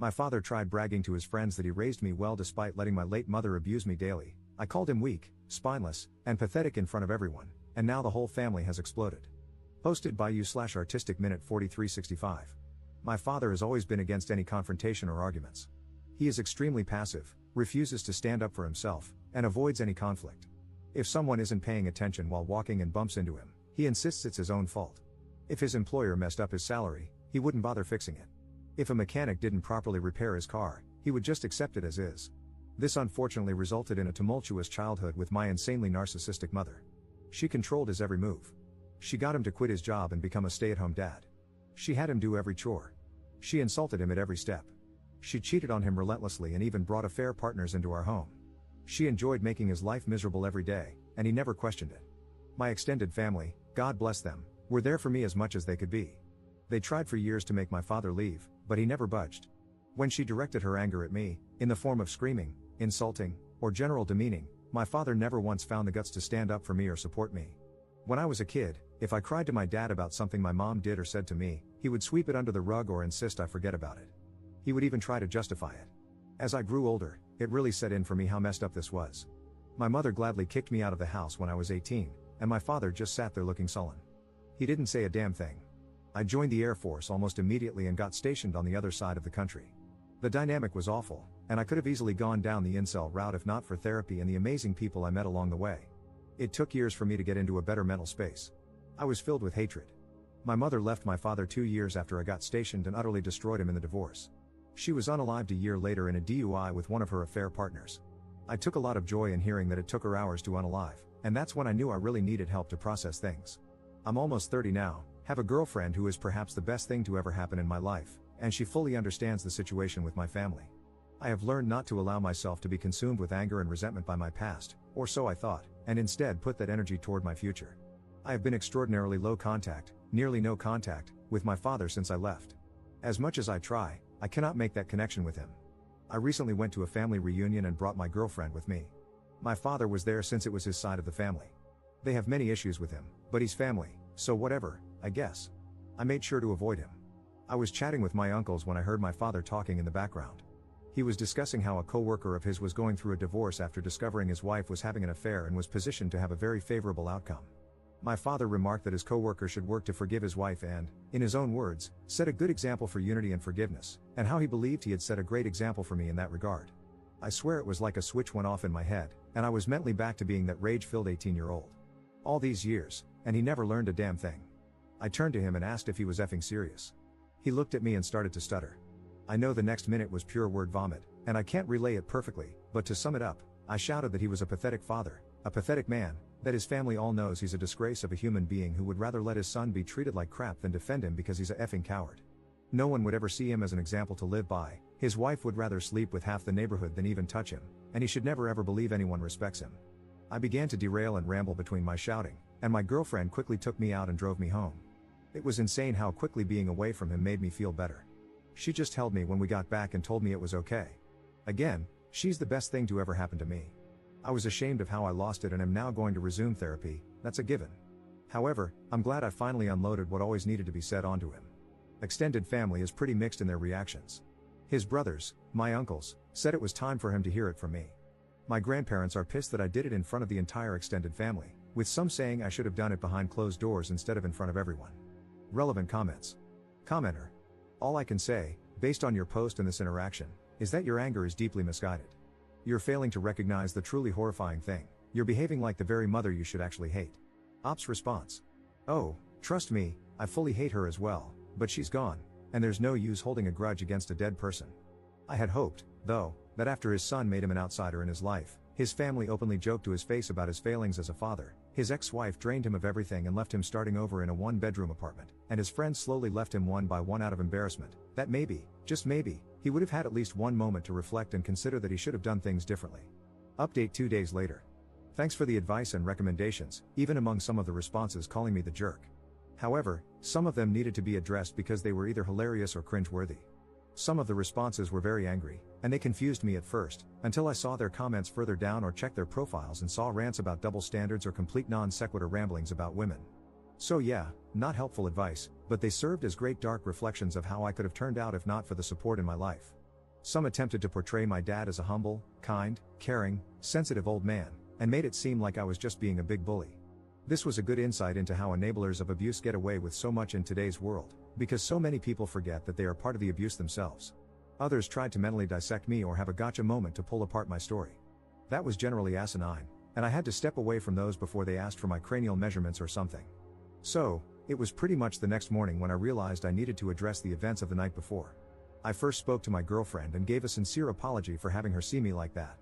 My father tried bragging to his friends that he raised me well despite letting my late mother abuse me daily. I called him weak, spineless, and pathetic in front of everyone, and now the whole family has exploded. Posted by you/Artistic Minute 4365. My father has always been against any confrontation or arguments. He is extremely passive, refuses to stand up for himself, and avoids any conflict. If someone isn't paying attention while walking and bumps into him, he insists it's his own fault. If his employer messed up his salary, he wouldn't bother fixing it. If a mechanic didn't properly repair his car, he would just accept it as is. This unfortunately resulted in a tumultuous childhood with my insanely narcissistic mother. She controlled his every move. She got him to quit his job and become a stay-at-home dad. She had him do every chore. She insulted him at every step. She cheated on him relentlessly and even brought affair partners into our home. She enjoyed making his life miserable every day, and he never questioned it. My extended family, God bless them, were there for me as much as they could be. They tried for years to make my father leave, but he never budged. When she directed her anger at me, in the form of screaming, insulting, or general demeaning, my father never once found the guts to stand up for me or support me. When I was a kid, if I cried to my dad about something my mom did or said to me, he would sweep it under the rug or insist I forget about it. He would even try to justify it. As I grew older, it really set in for me how messed up this was. My mother gladly kicked me out of the house when I was 18, and my father just sat there looking sullen. He didn't say a damn thing. I joined the Air Force almost immediately and got stationed on the other side of the country. The dynamic was awful, and I could have easily gone down the incel route if not for therapy and the amazing people I met along the way. It took years for me to get into a better mental space. I was filled with hatred. My mother left my father 2 years after I got stationed and utterly destroyed him in the divorce. She was unalived a year later in a DUI with one of her affair partners. I took a lot of joy in hearing that it took her hours to unalive, and that's when I knew I really needed help to process things. I'm almost 30 now, have a girlfriend who is perhaps the best thing to ever happen in my life, and she fully understands the situation with my family. I have learned not to allow myself to be consumed with anger and resentment by my past, or so I thought, and instead put that energy toward my future. I have been extraordinarily low contact, nearly no contact, with my father since I left. As much as I try, I cannot make that connection with him. I recently went to a family reunion and brought my girlfriend with me. My father was there since it was his side of the family. They have many issues with him, but he's family, so whatever, I guess. I made sure to avoid him. I was chatting with my uncles when I heard my father talking in the background. He was discussing how a co-worker of his was going through a divorce after discovering his wife was having an affair and was positioned to have a very favorable outcome. My father remarked that his co-worker should work to forgive his wife and, in his own words, set a good example for unity and forgiveness, and how he believed he had set a great example for me in that regard. I swear it was like a switch went off in my head, and I was mentally back to being that rage-filled 18-year-old. All these years, and he never learned a damn thing. I turned to him and asked if he was effing serious. He looked at me and started to stutter. I know the next minute was pure word vomit, and I can't relay it perfectly, but to sum it up, I shouted that he was a pathetic father, a pathetic man, that his family all knows he's a disgrace of a human being who would rather let his son be treated like crap than defend him because he's a effing coward. No one would ever see him as an example to live by, his wife would rather sleep with half the neighborhood than even touch him, and he should never ever believe anyone respects him. I began to derail and ramble between my shouting, and my girlfriend quickly took me out and drove me home. It was insane how quickly being away from him made me feel better. She just held me when we got back and told me it was okay. Again, she's the best thing to ever happen to me. I was ashamed of how I lost it and am now going to resume therapy, that's a given. However, I'm glad I finally unloaded what always needed to be said onto him. Extended family is pretty mixed in their reactions. His brothers, my uncles, said it was time for him to hear it from me. My grandparents are pissed that I did it in front of the entire extended family, with some saying I should have done it behind closed doors instead of in front of everyone. Relevant comments. Commenter. All I can say, based on your post and this interaction, is that your anger is deeply misguided. You're failing to recognize the truly horrifying thing. You're behaving like the very mother you should actually hate. Ops response. Oh, trust me, I fully hate her as well, but she's gone, and there's no use holding a grudge against a dead person. I had hoped, though, that after his son made him an outsider in his life, his family openly joked to his face about his failings as a father, his ex-wife drained him of everything and left him starting over in a one-bedroom apartment, and his friends slowly left him one by one out of embarrassment, that maybe, just maybe, he would have had at least one moment to reflect and consider that he should have done things differently. Update 2 days later. Thanks for the advice and recommendations, even among some of the responses calling me the jerk. However, some of them needed to be addressed because they were either hilarious or cringe-worthy. Some of the responses were very angry, and they confused me at first, until I saw their comments further down or checked their profiles and saw rants about double standards or complete non-sequitur ramblings about women. So yeah, not helpful advice, but they served as great dark reflections of how I could have turned out if not for the support in my life. Some attempted to portray my dad as a humble, kind, caring, sensitive old man, and made it seem like I was just being a big bully. This was a good insight into how enablers of abuse get away with so much in today's world, because so many people forget that they are part of the abuse themselves. Others tried to mentally dissect me or have a gotcha moment to pull apart my story. That was generally asinine, and I had to step away from those before they asked for my cranial measurements or something. So, it was pretty much the next morning when I realized I needed to address the events of the night before. I first spoke to my girlfriend and gave a sincere apology for having her see me like that.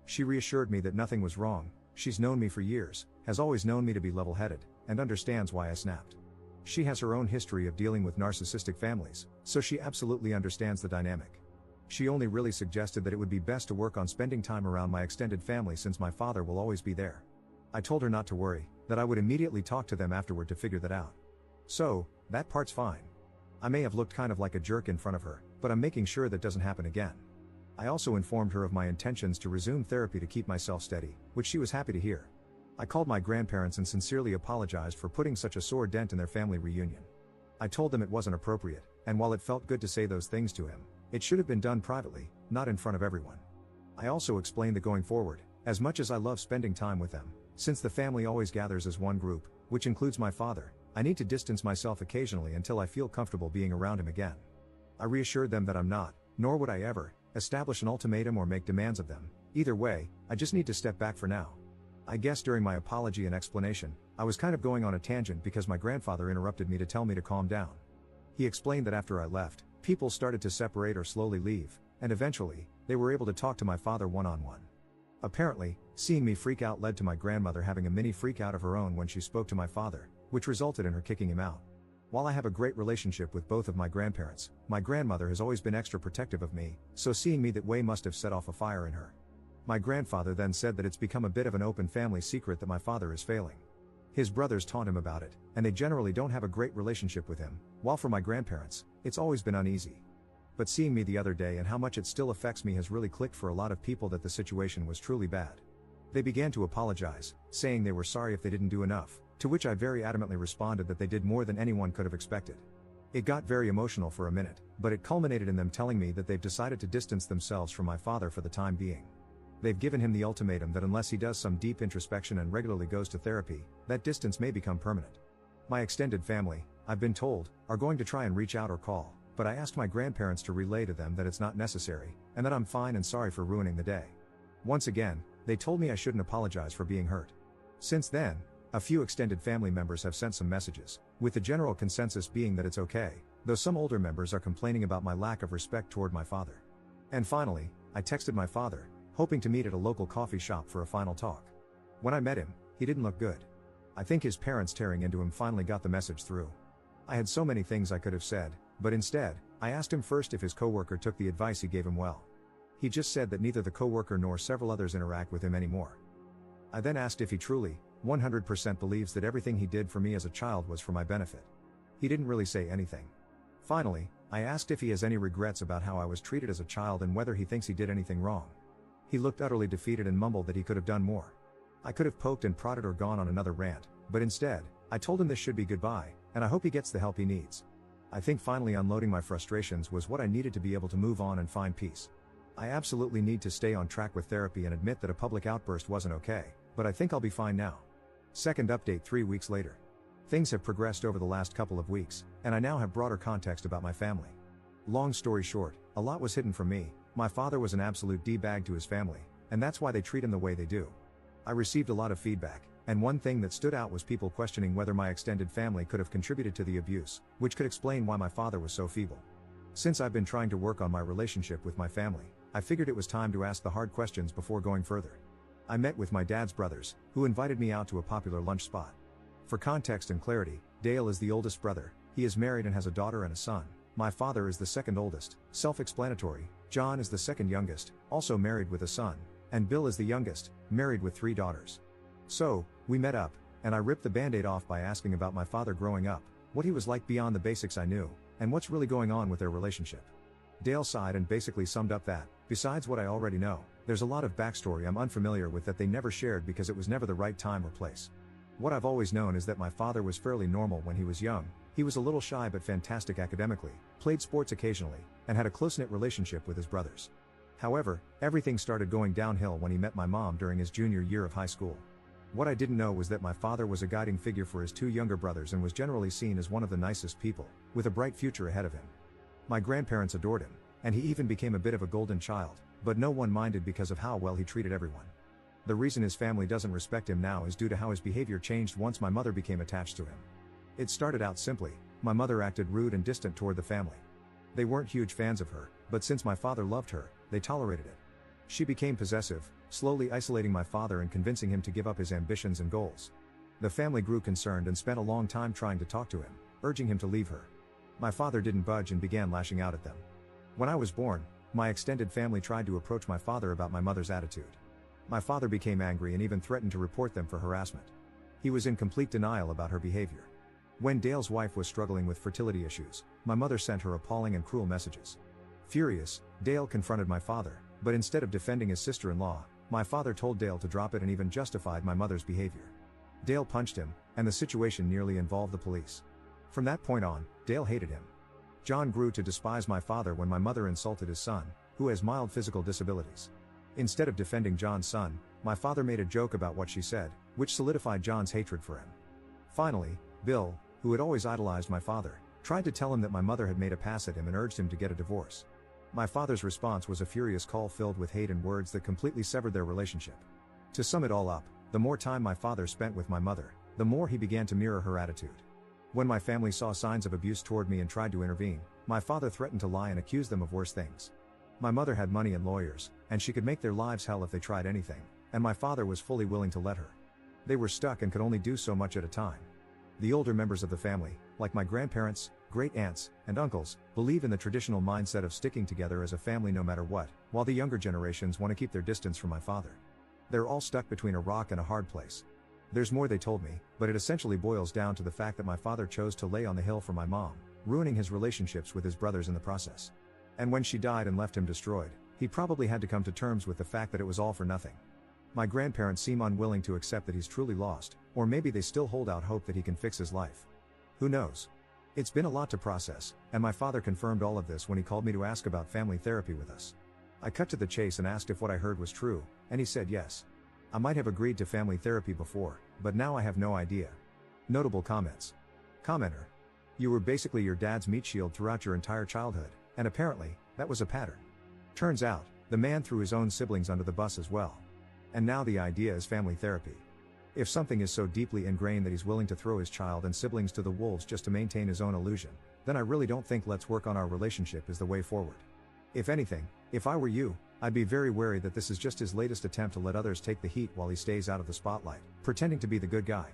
She reassured me that nothing was wrong. She's known me for years, has always known me to be level-headed, and understands why I snapped. She has her own history of dealing with narcissistic families, so she absolutely understands the dynamic. She only really suggested that it would be best to work on spending time around my extended family since my father will always be there. I told her not to worry, that I would immediately talk to them afterward to figure that out. So, that part's fine. I may have looked kind of like a jerk in front of her, but I'm making sure that doesn't happen again. I also informed her of my intentions to resume therapy to keep myself steady, which she was happy to hear. I called my grandparents and sincerely apologized for putting such a sore dent in their family reunion. I told them it wasn't appropriate, and while it felt good to say those things to him, it should have been done privately, not in front of everyone. I also explained that going forward, as much as I love spending time with them, since the family always gathers as one group, which includes my father, I need to distance myself occasionally until I feel comfortable being around him again. I reassured them that I'm not, nor would I ever, establish an ultimatum or make demands of them. Either way, I just need to step back for now. I guess during my apology and explanation, I was kind of going on a tangent because my grandfather interrupted me to tell me to calm down. He explained that after I left, people started to separate or slowly leave, and eventually, they were able to talk to my father one-on-one. Apparently, seeing me freak out led to my grandmother having a mini freak out of her own when she spoke to my father, which resulted in her kicking him out. While I have a great relationship with both of my grandparents, my grandmother has always been extra protective of me, so seeing me that way must have set off a fire in her. My grandfather then said that it's become a bit of an open family secret that my father is failing. His brothers taunt him about it, and they generally don't have a great relationship with him, while for my grandparents, it's always been uneasy. But seeing me the other day and how much it still affects me has really clicked for a lot of people that the situation was truly bad. They began to apologize, saying they were sorry if they didn't do enough, to which I very adamantly responded that they did more than anyone could have expected. It got very emotional for a minute, but it culminated in them telling me that they've decided to distance themselves from my father for the time being. They've given him the ultimatum that unless he does some deep introspection and regularly goes to therapy, that distance may become permanent. My extended family, I've been told, are going to try and reach out or call, but I asked my grandparents to relay to them that it's not necessary, and that I'm fine and sorry for ruining the day. Once again, they told me I shouldn't apologize for being hurt. Since then, a few extended family members have sent some messages, with the general consensus being that it's okay, though some older members are complaining about my lack of respect toward my father. And finally, I texted my father, hoping to meet at a local coffee shop for a final talk. When I met him, he didn't look good. I think his parents tearing into him finally got the message through. I had so many things I could have said, but instead, I asked him first if his coworker took the advice he gave him well. He just said that neither the coworker nor several others interact with him anymore. I then asked if he truly, 100% believes that everything he did for me as a child was for my benefit. He didn't really say anything. Finally, I asked if he has any regrets about how I was treated as a child and whether he thinks he did anything wrong. He looked utterly defeated and mumbled that he could have done more. I could have poked and prodded or gone on another rant, but instead, I told him this should be goodbye, and I hope he gets the help he needs. I think finally unloading my frustrations was what I needed to be able to move on and find peace. I absolutely need to stay on track with therapy and admit that a public outburst wasn't okay, but I think I'll be fine now. Second update 3 weeks later. Things have progressed over the last couple of weeks, and I now have broader context about my family. Long story short, a lot was hidden from me. My father was an absolute D-bag to his family, and that's why they treat him the way they do. I received a lot of feedback, and one thing that stood out was people questioning whether my extended family could have contributed to the abuse, which could explain why my father was so feeble. Since I've been trying to work on my relationship with my family, I figured it was time to ask the hard questions before going further. I met with my dad's brothers, who invited me out to a popular lunch spot. For context and clarity, Dale is the oldest brother, he is married and has a daughter and a son. My father is the second oldest, self-explanatory. John is the second youngest, also married with a son, and Bill is the youngest, married with 3 daughters. So, we met up, and I ripped the band-aid off by asking about my father growing up, what he was like beyond the basics I knew, and what's really going on with their relationship. Dale sighed and basically summed up that, besides what I already know, there's a lot of backstory I'm unfamiliar with that they never shared because it was never the right time or place. What I've always known is that my father was fairly normal when he was young. He was a little shy but fantastic academically, played sports occasionally, and had a close-knit relationship with his brothers. However, everything started going downhill when he met my mom during his junior year of high school. What I didn't know was that my father was a guiding figure for his two younger brothers and was generally seen as one of the nicest people, with a bright future ahead of him. My grandparents adored him, and he even became a bit of a golden child, but no one minded because of how well he treated everyone. The reason his family doesn't respect him now is due to how his behavior changed once my mother became attached to him. It started out simply. My mother acted rude and distant toward the family. They weren't huge fans of her, but since my father loved her, they tolerated it. She became possessive, slowly isolating my father and convincing him to give up his ambitions and goals. The family grew concerned and spent a long time trying to talk to him, urging him to leave her. My father didn't budge and began lashing out at them. When I was born, my extended family tried to approach my father about my mother's attitude. My father became angry and even threatened to report them for harassment. He was in complete denial about her behavior. When Dale's wife was struggling with fertility issues, my mother sent her appalling and cruel messages. Furious, Dale confronted my father, but instead of defending his sister-in-law, my father told Dale to drop it and even justified my mother's behavior. Dale punched him, and the situation nearly involved the police. From that point on, Dale hated him. John grew to despise my father when my mother insulted his son, who has mild physical disabilities. Instead of defending John's son, my father made a joke about what she said, which solidified John's hatred for him. Finally, Bill, who had always idolized my father, tried to tell him that my mother had made a pass at him and urged him to get a divorce. My father's response was a furious call filled with hate and words that completely severed their relationship. To sum it all up, the more time my father spent with my mother, the more he began to mirror her attitude. When my family saw signs of abuse toward me and tried to intervene, my father threatened to lie and accuse them of worse things. My mother had money and lawyers, and she could make their lives hell if they tried anything, and my father was fully willing to let her. They were stuck and could only do so much at a time. The older members of the family, like my grandparents, great-aunts, and uncles, believe in the traditional mindset of sticking together as a family no matter what, while the younger generations want to keep their distance from my father. They're all stuck between a rock and a hard place. There's more they told me, but it essentially boils down to the fact that my father chose to lay on the hill for my mom, ruining his relationships with his brothers in the process. And when she died and left him destroyed, he probably had to come to terms with the fact that it was all for nothing. My grandparents seem unwilling to accept that he's truly lost, or maybe they still hold out hope that he can fix his life. Who knows? It's been a lot to process, and my father confirmed all of this when he called me to ask about family therapy with us. I cut to the chase and asked if what I heard was true, and he said yes. I might have agreed to family therapy before, but now I have no idea. Notable comments. Commenter. You were basically your dad's meat shield throughout your entire childhood, and apparently, that was a pattern. Turns out, the man threw his own siblings under the bus as well. And now the idea is family therapy. If something is so deeply ingrained that he's willing to throw his child and siblings to the wolves just to maintain his own illusion, then I really don't think let's work on our relationship is the way forward. If anything, if I were you, I'd be very wary that this is just his latest attempt to let others take the heat while he stays out of the spotlight, pretending to be the good guy.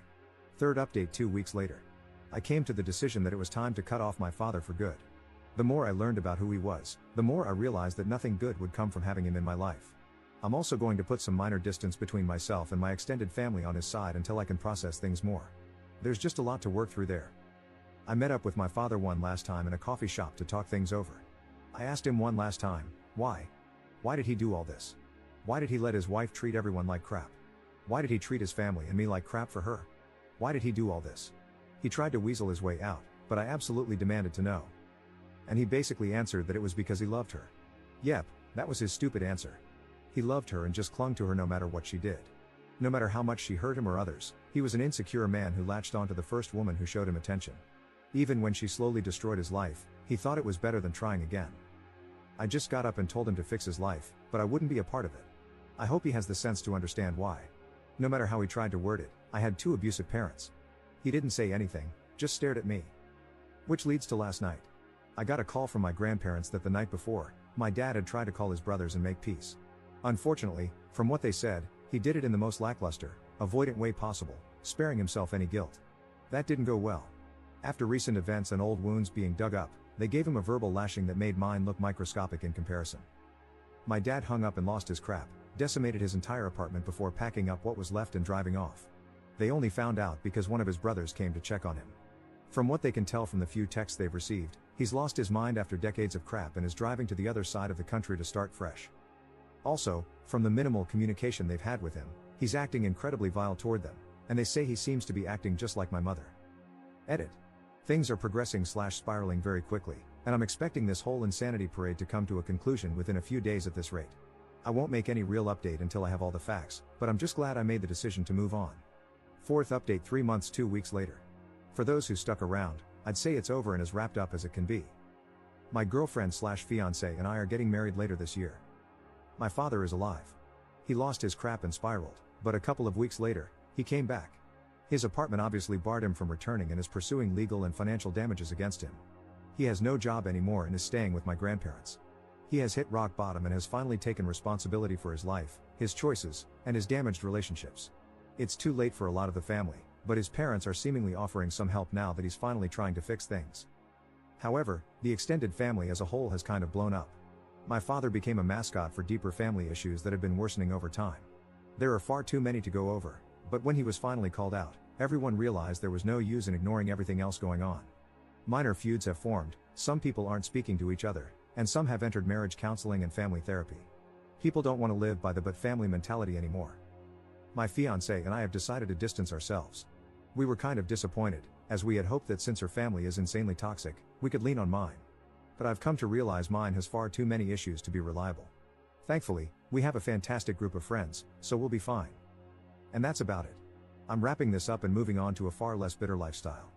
Third update 2 weeks later. I came to the decision that it was time to cut off my father for good. The more I learned about who he was, the more I realized that nothing good would come from having him in my life. I'm also going to put some minor distance between myself and my extended family on his side until I can process things more. There's just a lot to work through there. I met up with my father one last time in a coffee shop to talk things over. I asked him one last time, why? Why did he do all this? Why did he let his wife treat everyone like crap? Why did he treat his family and me like crap for her? Why did he do all this? He tried to weasel his way out, but I absolutely demanded to know. And he basically answered that it was because he loved her. Yep, that was his stupid answer. He loved her and just clung to her no matter what she did. No matter how much she hurt him or others, he was an insecure man who latched onto the first woman who showed him attention. Even when she slowly destroyed his life, he thought it was better than trying again. I just got up and told him to fix his life, but I wouldn't be a part of it. I hope he has the sense to understand why. No matter how he tried to word it, I had 2 abusive parents. He didn't say anything, just stared at me. Which leads to last night. I got a call from my grandparents that the night before, my dad had tried to call his brothers and make peace. Unfortunately, from what they said, he did it in the most lackluster, avoidant way possible, sparing himself any guilt. That didn't go well. After recent events and old wounds being dug up, they gave him a verbal lashing that made mine look microscopic in comparison. My dad hung up and lost his crap, decimated his entire apartment before packing up what was left and driving off. They only found out because one of his brothers came to check on him. From what they can tell from the few texts they've received, he's lost his mind after decades of crap and is driving to the other side of the country to start fresh. Also, from the minimal communication they've had with him, he's acting incredibly vile toward them, and they say he seems to be acting just like my mother. Edit. Things are progressing/spiraling very quickly, and I'm expecting this whole insanity parade to come to a conclusion within a few days at this rate. I won't make any real update until I have all the facts, but I'm just glad I made the decision to move on. Fourth update 3 months 2 weeks later. For those who stuck around, I'd say it's over and as wrapped up as it can be. My girlfriend/fiancé and I are getting married later this year. My father is alive. He lost his crap and spiraled, but a couple of weeks later, he came back. His apartment obviously barred him from returning and is pursuing legal and financial damages against him. He has no job anymore and is staying with my grandparents. He has hit rock bottom and has finally taken responsibility for his life, his choices, and his damaged relationships. It's too late for a lot of the family, but his parents are seemingly offering some help now that he's finally trying to fix things. However, the extended family as a whole has kind of blown up. My father became a mascot for deeper family issues that had been worsening over time. There are far too many to go over, but when he was finally called out, everyone realized there was no use in ignoring everything else going on. Minor feuds have formed, some people aren't speaking to each other, and some have entered marriage counseling and family therapy. People don't want to live by the but family mentality anymore. My fiancé and I have decided to distance ourselves. We were kind of disappointed, as we had hoped that since her family is insanely toxic, we could lean on mine. But I've come to realize mine has far too many issues to be reliable. Thankfully, we have a fantastic group of friends, so we'll be fine. And that's about it. I'm wrapping this up and moving on to a far less bitter lifestyle.